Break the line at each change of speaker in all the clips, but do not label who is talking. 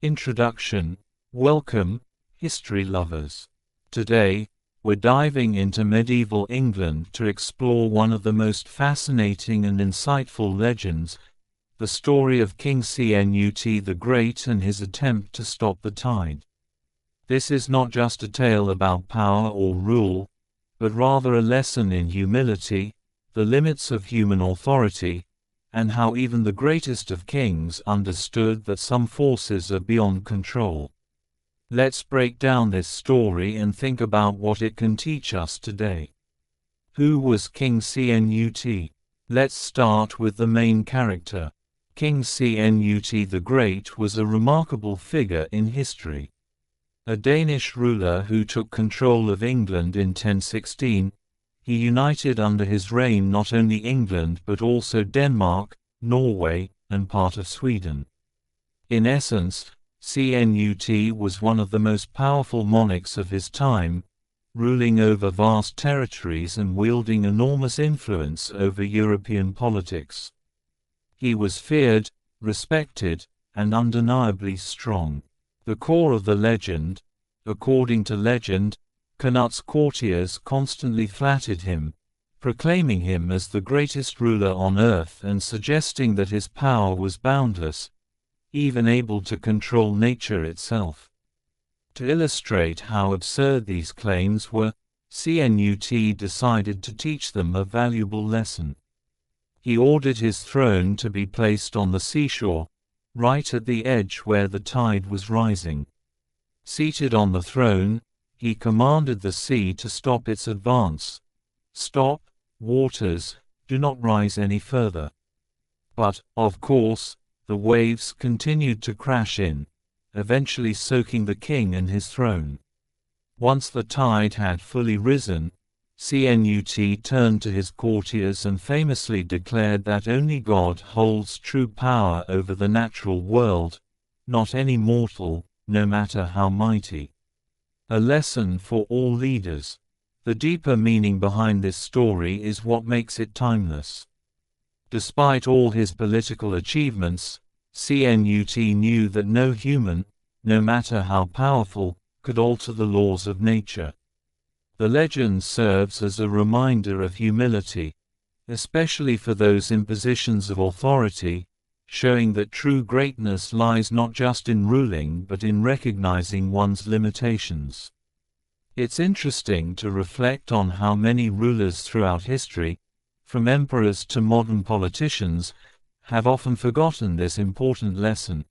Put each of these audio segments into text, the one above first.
Introduction. Welcome, history lovers. Today, we're diving into medieval England to explore one of the most fascinating and insightful legends, the story of King Cnut the Great and his attempt to stop the tide. This is not just a tale about power or rule, but rather a lesson in humility, the limits of human authority, and how even the greatest of kings understood that some forces are beyond control. Let's break down this story and think about what it can teach us today. Who was King Cnut? Let's start with the main character. King Cnut the Great was a remarkable figure in history. A Danish ruler who took control of England in 1016, he united under his reign not only England but also Denmark, Norway, and part of Sweden. In essence, Cnut was one of the most powerful monarchs of his time, ruling over vast territories and wielding enormous influence over European politics. He was feared, respected, and undeniably strong. The core of the legend. According to legend, Cnut's courtiers constantly flattered him, proclaiming him as the greatest ruler on earth and suggesting that his power was boundless, even able to control nature itself. To illustrate how absurd these claims were, Cnut decided to teach them a valuable lesson. He ordered his throne to be placed on the seashore, right at the edge where the tide was rising. Seated on the throne, he commanded the sea to stop its advance. "Stop, waters, do not rise any further." But, of course, the waves continued to crash in, eventually soaking the king and his throne. Once the tide had fully risen, Cnut turned to his courtiers and famously declared that only God holds true power over the natural world, not any mortal, no matter how mighty. A lesson for all leaders. The deeper meaning behind this story is what makes it timeless. Despite all his political achievements, Cnut knew that no human, no matter how powerful, could alter the laws of nature. The legend serves as a reminder of humility, especially for those in positions of authority, showing that true greatness lies not just in ruling but in recognizing one's limitations. It's interesting to reflect on how many rulers throughout history, from emperors to modern politicians, have often forgotten this important lesson,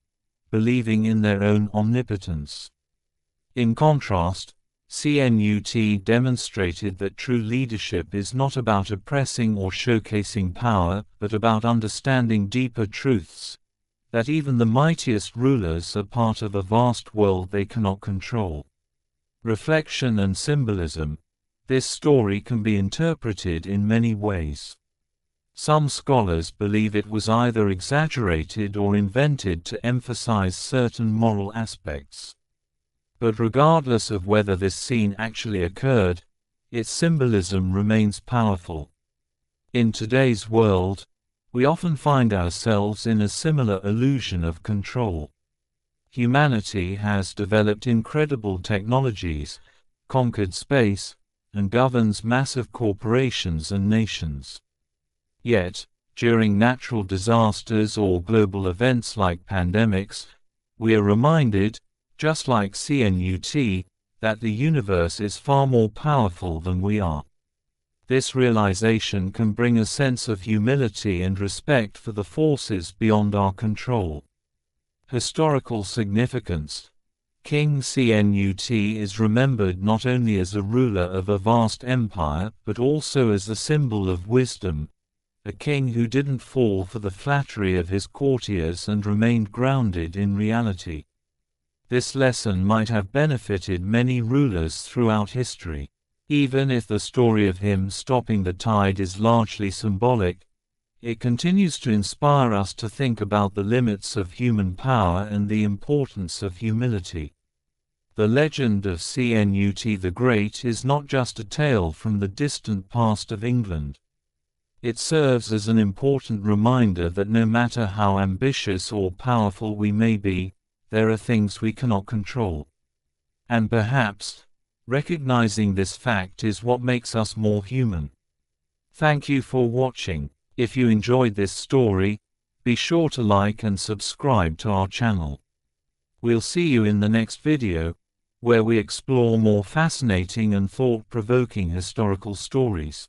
believing in their own omnipotence. In contrast, Cnut demonstrated that true leadership is not about oppressing or showcasing power, but about understanding deeper truths, that even the mightiest rulers are part of a vast world they cannot control. Reflection and symbolism. This story can be interpreted in many ways. Some scholars believe it was either exaggerated or invented to emphasize certain moral aspects. But regardless of whether this scene actually occurred, its symbolism remains powerful. In today's world, we often find ourselves in a similar illusion of control. Humanity has developed incredible technologies, conquered space, and governs massive corporations and nations. Yet, during natural disasters or global events like pandemics, we are reminded, just like Cnut, that the universe is far more powerful than we are. This realization can bring a sense of humility and respect for the forces beyond our control. Historical significance. King Cnut is remembered not only as a ruler of a vast empire but also as a symbol of wisdom, a king who didn't fall for the flattery of his courtiers and remained grounded in reality. This lesson might have benefited many rulers throughout history. Even if the story of him stopping the tide is largely symbolic, it continues to inspire us to think about the limits of human power and the importance of humility. The legend of Cnut the Great is not just a tale from the distant past of England. It serves as an important reminder that no matter how ambitious or powerful we may be, there are things we cannot control. And perhaps, recognizing this fact is what makes us more human. Thank you for watching. If you enjoyed this story, be sure to like and subscribe to our channel. We'll see you in the next video, where we explore more fascinating and thought-provoking historical stories.